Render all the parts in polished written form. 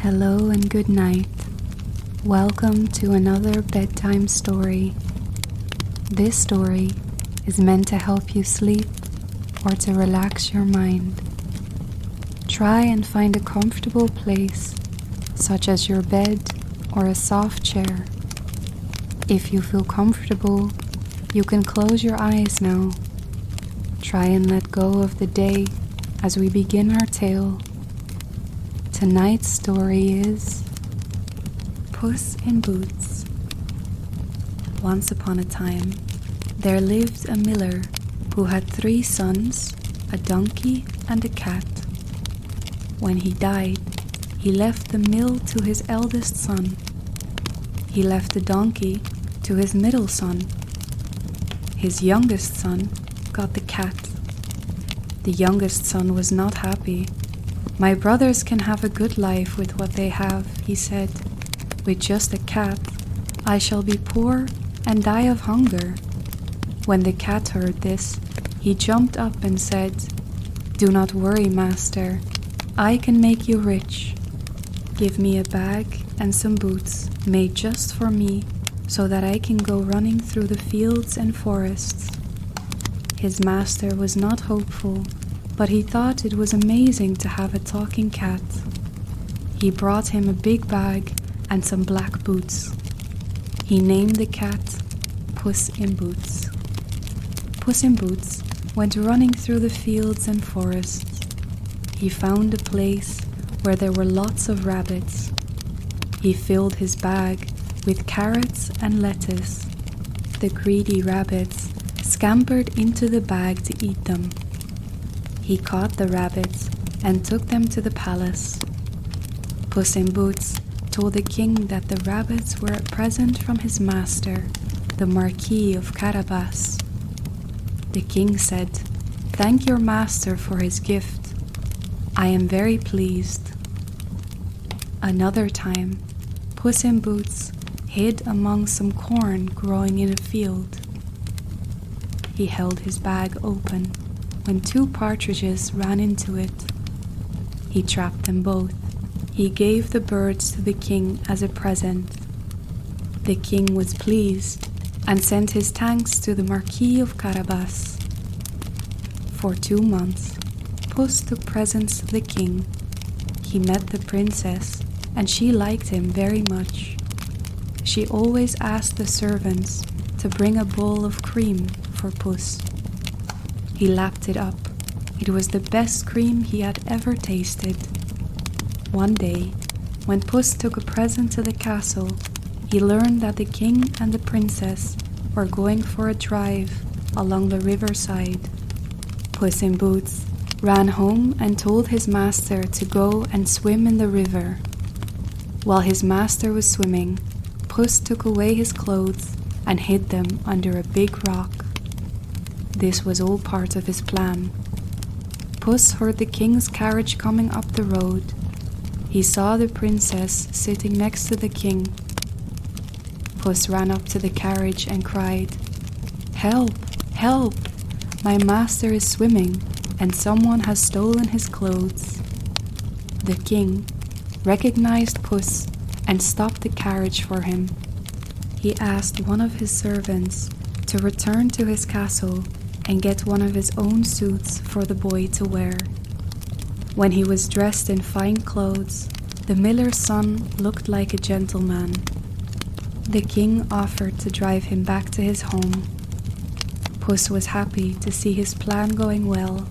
Hello and good night. Welcome to another bedtime story. This story is meant to help you sleep or to relax your mind. Try and find a comfortable place, such as your bed or a soft chair. If you feel comfortable, you can close your eyes now. Try and let go of the day as we begin our tale. Tonight's story is Puss in Boots. Once upon a time, there lived a miller who had 3 sons, a donkey and a cat. When he died, he left the mill to his eldest son. He left the donkey to his middle son. His youngest son got the cat. The youngest son was not happy. "My brothers can have a good life with what they have," he said. "With just a cat, I shall be poor and die of hunger." When the cat heard this, he jumped up and said, "Do not worry, master. I can make you rich. Give me a bag and some boots made just for me, so that I can go running through the fields and forests." His master was not hopeful, but he thought it was amazing to have a talking cat. He brought him a big bag and some black boots. He named the cat Puss in Boots. Puss in Boots went running through the fields and forests. He found a place where there were lots of rabbits. He filled his bag with carrots and lettuce. The greedy rabbits scampered into the bag to eat them. He caught the rabbits and took them to the palace. Puss in Boots told the king that the rabbits were a present from his master, the Marquis of Carabas. The king said, "Thank your master for his gift. I am very pleased." Another time, Puss in Boots hid among some corn growing in a field. He held his bag open when 2 partridges ran into it. He trapped them both. He gave the birds to the king as a present. The king was pleased and sent his thanks to the Marquis of Carabas. For 2 months, Puss took presents to the king. He met the princess, and she liked him very much. She always asked the servants to bring a bowl of cream for Puss. He lapped it up. It was the best cream he had ever tasted. One day, when Puss took a present to the castle, he learned that the king and the princess were going for a drive along the riverside. Puss in Boots ran home and told his master to go and swim in the river. While his master was swimming, Puss took away his clothes and hid them under a big rock. This was all part of his plan. Puss heard the king's carriage coming up the road. He saw the princess sitting next to the king. Puss ran up to the carriage and cried, "Help! Help! My master is swimming, and someone has stolen his clothes." The king recognized Puss and stopped the carriage for him. He asked one of his servants to return to his castle and get one of his own suits for the boy to wear. When he was dressed in fine clothes, the miller's son looked like a gentleman. The king offered to drive him back to his home. Puss was happy to see his plan going well.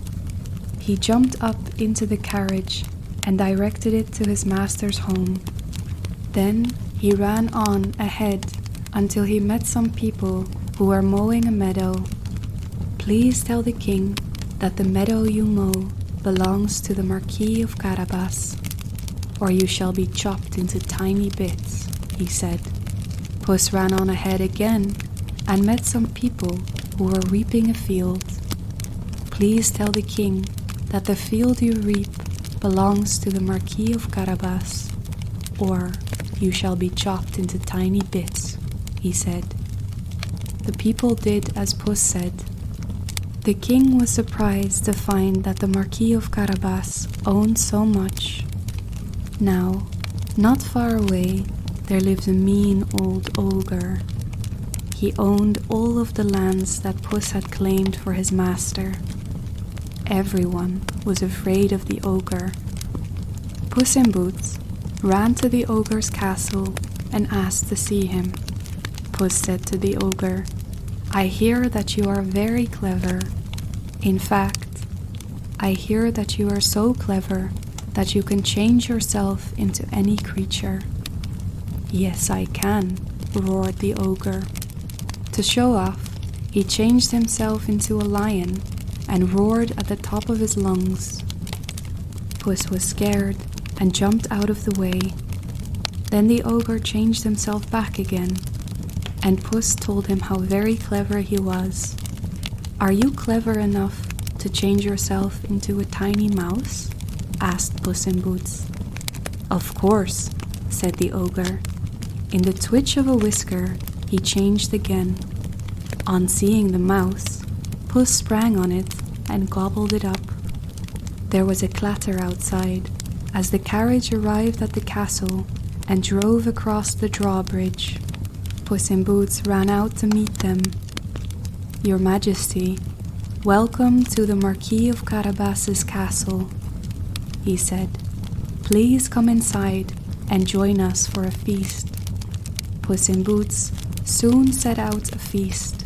He jumped up into the carriage and directed it to his master's home. Then he ran on ahead until he met some people who were mowing a meadow. "Please tell the king that the meadow you mow belongs to the Marquis of Carabas, or you shall be chopped into tiny bits," he said. Puss ran on ahead again and met some people who were reaping a field. "Please tell the king that the field you reap belongs to the Marquis of Carabas, or you shall be chopped into tiny bits," he said. The people did as Puss said. The king was surprised to find that the Marquis of Carabas owned so much. Now, Not far away, there lived a mean old ogre. He owned all of the lands that Puss had claimed for his master. Everyone was afraid of the ogre. Puss in Boots ran to the ogre's castle and asked to see him. Puss said to the ogre, "I hear that you are very clever. In fact, I hear that you are so clever that you can change yourself into any creature." "Yes, I can," roared the ogre. To show off, he changed himself into a lion and roared at the top of his lungs. Puss was scared and jumped out of the way. Then the ogre changed himself back again, and Puss told him how very clever he was. "Are you clever enough to change yourself into a tiny mouse?" asked Puss in Boots. "Of course," said the ogre. In the twitch of a whisker, he changed again. On seeing the mouse, Puss sprang on it and gobbled it up. There was a clatter outside as the carriage arrived at the castle and drove across the drawbridge. Puss in Boots ran out to meet them. "Your Majesty, welcome to the Marquis of Carabas's castle," he said. "Please come inside and join us for a feast." Puss in Boots soon set out a feast.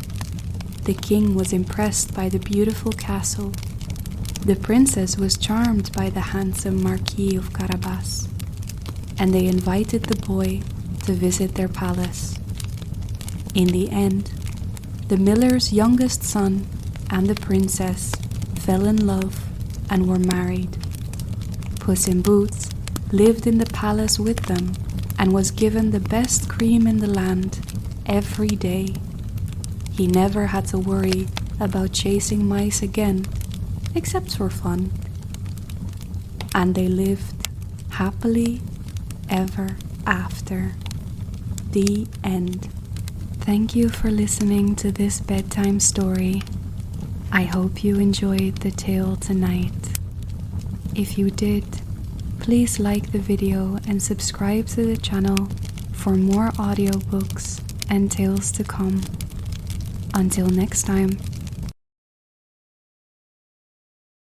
The king was impressed by the beautiful castle. The princess was charmed by the handsome Marquis of Carabas, and they invited the boy to visit their palace. In the end, the miller's youngest son and the princess fell in love and were married. Puss in Boots lived in the palace with them and was given the best cream in the land every day. He never had to worry about chasing mice again, except for fun. And they lived happily ever after. The end. Thank you for listening to this bedtime story. I hope you enjoyed the tale tonight. If you did, please like the video and subscribe to the channel for more audiobooks and tales to come. Until next time.